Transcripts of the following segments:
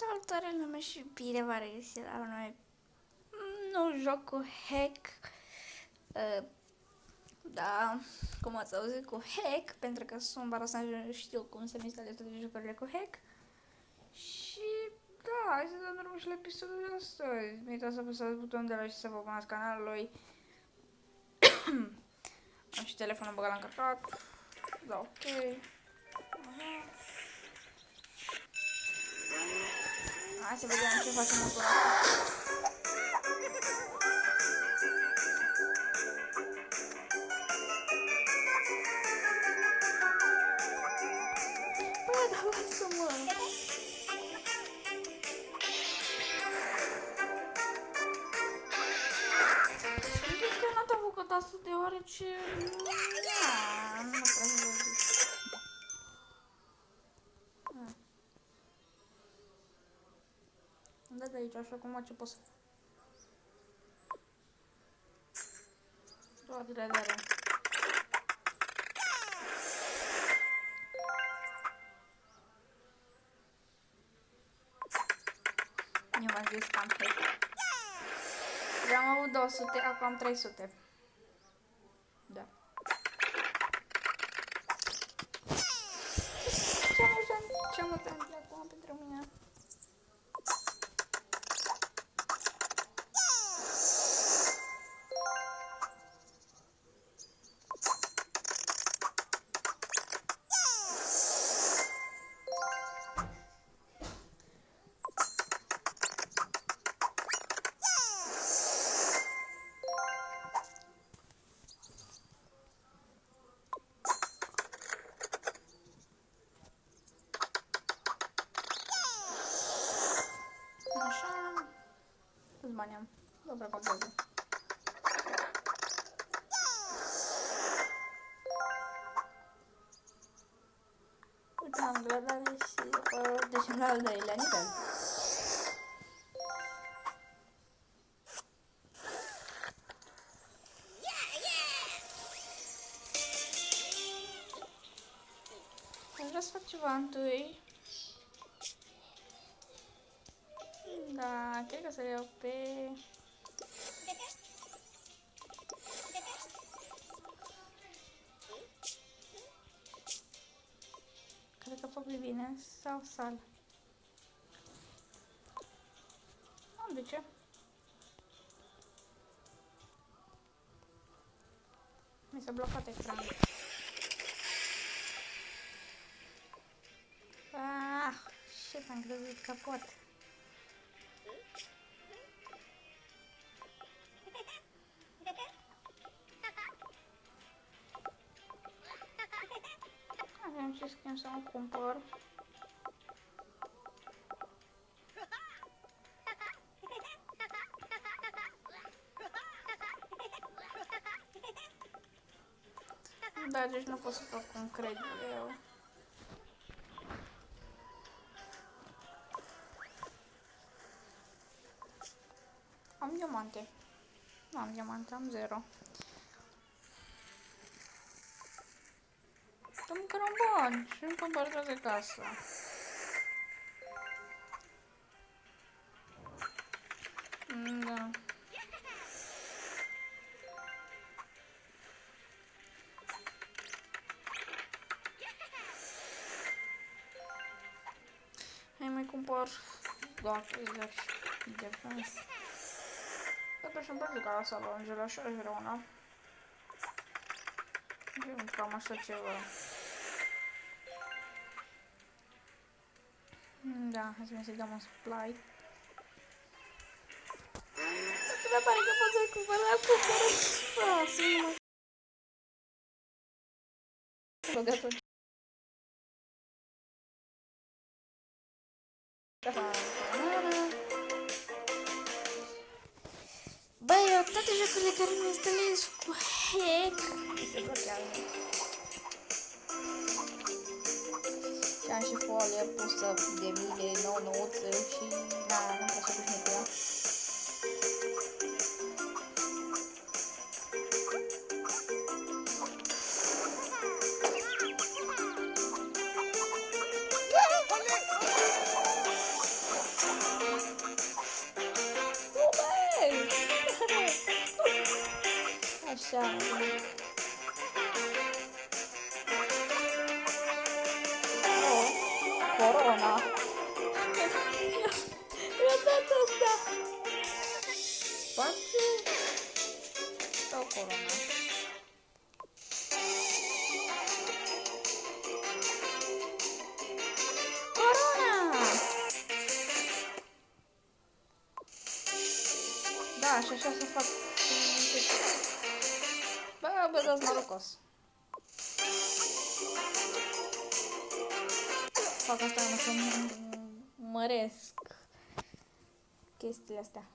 Salutare lume și bine v-am regăsit la noi. Nu joc cu hack. Da, cum ați auzit, cu hack, pentru că sunt barat să știu cum să-mi instalez toate jocurile cu hack. Și da, hai să dăm drumul și la episodul de astăzi. Nu uitați să apăsați butonul de like și să vă abonați canalului. Am și telefonul băgat la încărcat. Da, ok. Hai să vedem ce facem acolo. Bă, dar lasă-mă! Chiar n-am făcut asta deoarece... Nu prea să vă zic. Am dat de aici, așa cum ce pot să... Toate de alea. Nu m-am zis că am hack. Am avut 200, acum am 300. Da. Ce-am uitat acum pentru mine? Așa, câți bani am? Dobra, contează. Uite, am gradare și deci la al doilea nivel. Aș vrea să fac ceva întâi. Da, cred că să le iau pe... Cred că fac bine sau sală. Nu, de ce? Mi s-a blocat ecranul. Ah, shit, am crezut că pot. Avem ce schimb să-mi cumpăr. Da, deci nu pot să fac cum cred eu. Am diamante. Nu am diamante, am 0. Îmi cărăm bani și îmi cumpăr de casă. Da. Hai mai cumpăr 20 de fans. Totuși îmi place ca la salon, la 6 una. Eu cam așa ceva. Da, hai să-mi dăm un supply. Nu pare că pot să-l cumpăr la cumpără. Să nu mai... Băgat atunci. Băi, eu toate jocurile care mi instalez cu hack se blochează. Și am și folie pusă de mine, nouță și da, nu-mi place cu ea. corona. Mi-a dat asta. Spațiu sau corona? Corona! Da, și așa să fac. Bă, dați norocos. Fac asta numai să măresc chestiile astea.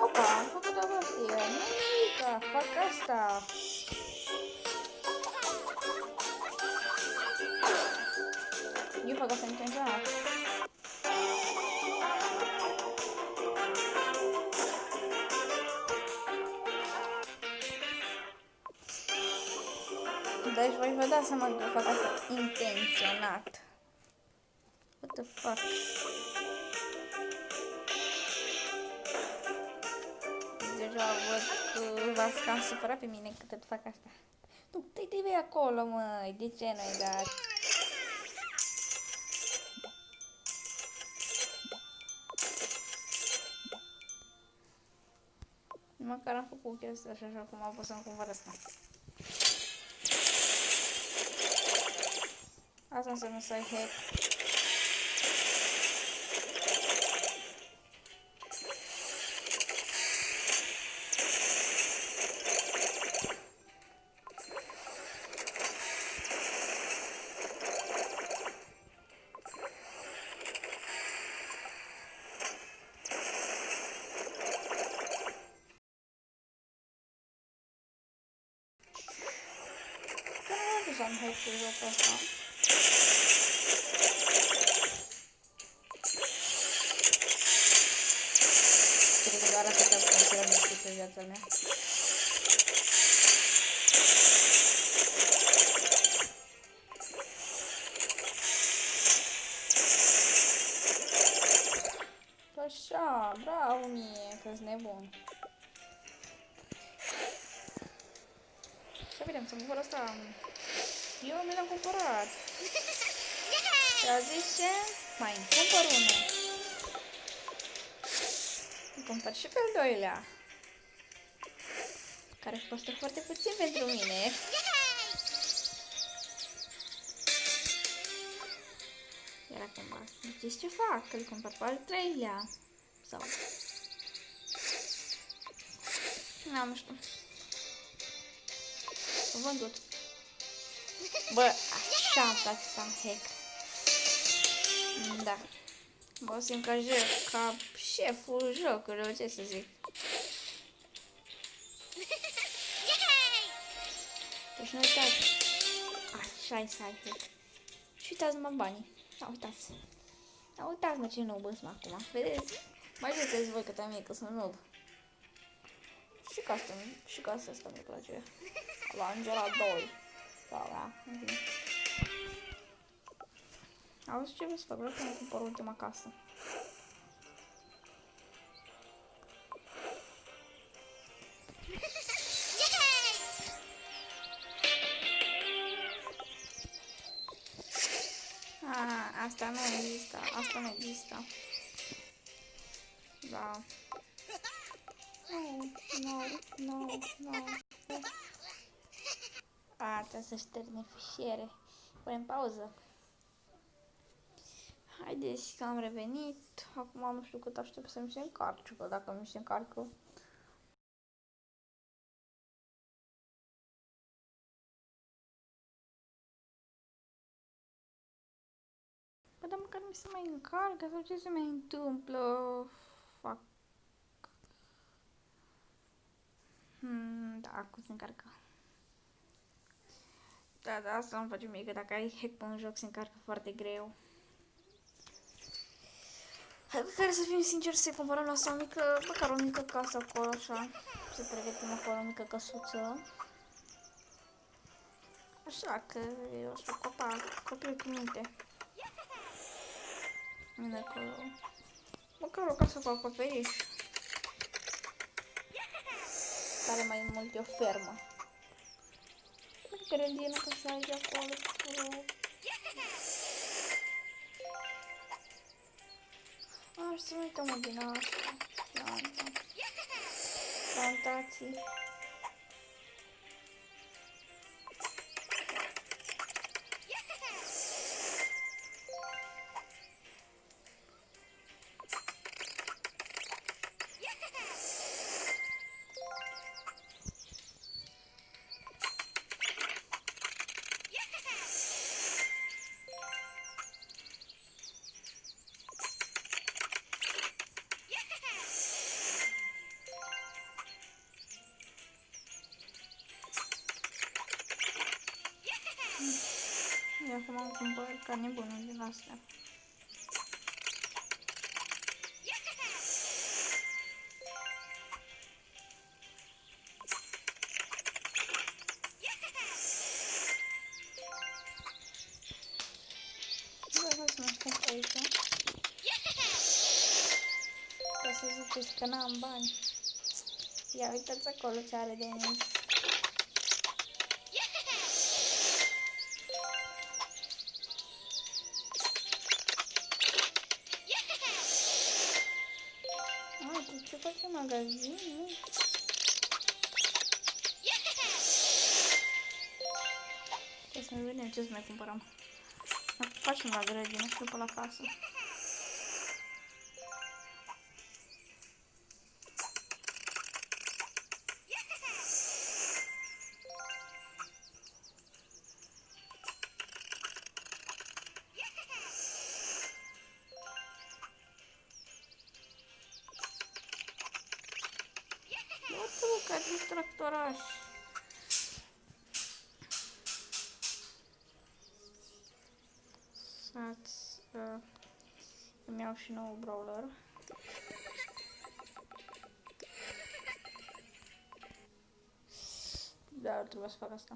Opa, am făcut o prostie. Nimica, fac asta. Eu fac asta intenționat. Deci voi vă dați seama că fac asta intenționat. What the fuck? Deja văd că v-ați cam supărat pe mine că tot fac asta. Nu, te vei acolo, măi, de ce n-ai dat? Măcar am făcut chestia așa, așa cum am pus să-mi cumpăr asta. Asta înseamnă să ai hack. Să am hack pe jocul ăsta. Cred că doar atâtea putem să deschise viața mea. Așa, bravo mie, că-s nebun. Să vedem, să-mi cumpăr asta. Eu mi l-am cumpărat. Și a zis ce? Mai îmi cumpăr unul. Îmi cumpăr și pe al doilea. Care costă foarte puțin pentru mine. Iar acum, știți ce fac? Îl cumpăr pe al treilea. Sau... Nu știu. Vândut. Bă, așa îmi place să am hack. Da. Mă simt ca șeful jocului, ce să zic. Deci nu uitați. Așa-i să ai hack. Și uitați-mă banii. Da, uitați. Da, uitați-mă ce noob sunt acum. Vedeți? Mai vedeți voi cât am e că sunt noob. Și ca asta mi place. La Angela 2. Da. Auzi ce vreau să fac? Vreau să mă cumpăr ultima casă. Asta nu există. Asta nu există. Da. Nu. Trebuie să șterne fișiere. Punem pauză. Haideți că am revenit. Acum nu știu cât aștept să mi se încarce, că dacă mi se încarcă... Păi, dar măcar mi se mai încarcă sau ce se mai întâmplă? Fac. Da, acum se încarcă. Da, asta nu face mie, că dacă ai hack pe un joc se încarcă foarte greu. Hai cu care să fim sinceri, să cumpărăm la asta o mică, măcar o mică casă acolo, așa. Să pregătim acolo o mică căsuță. Așa că eu sunt copil cu minte. Vine acolo. Măcar o casă cu acoperiș. care mai mult e o fermă. Grădină că să ai de acolo. Și să nu uităm din asta. Plantații. Acum am cumpărat ca nebunul din astea. Hai să mă scump aici. Ca să ziceți că n-am bani. Ia uitați acolo ce are Denis. Ce face magazin, nu? Hai să ne vedem ce să mai cumpărăm. Facem la grădină și după la casă. Uite-mă că are tractoraș. Îmi iau și nou brawler. Da, trebuie să fac asta.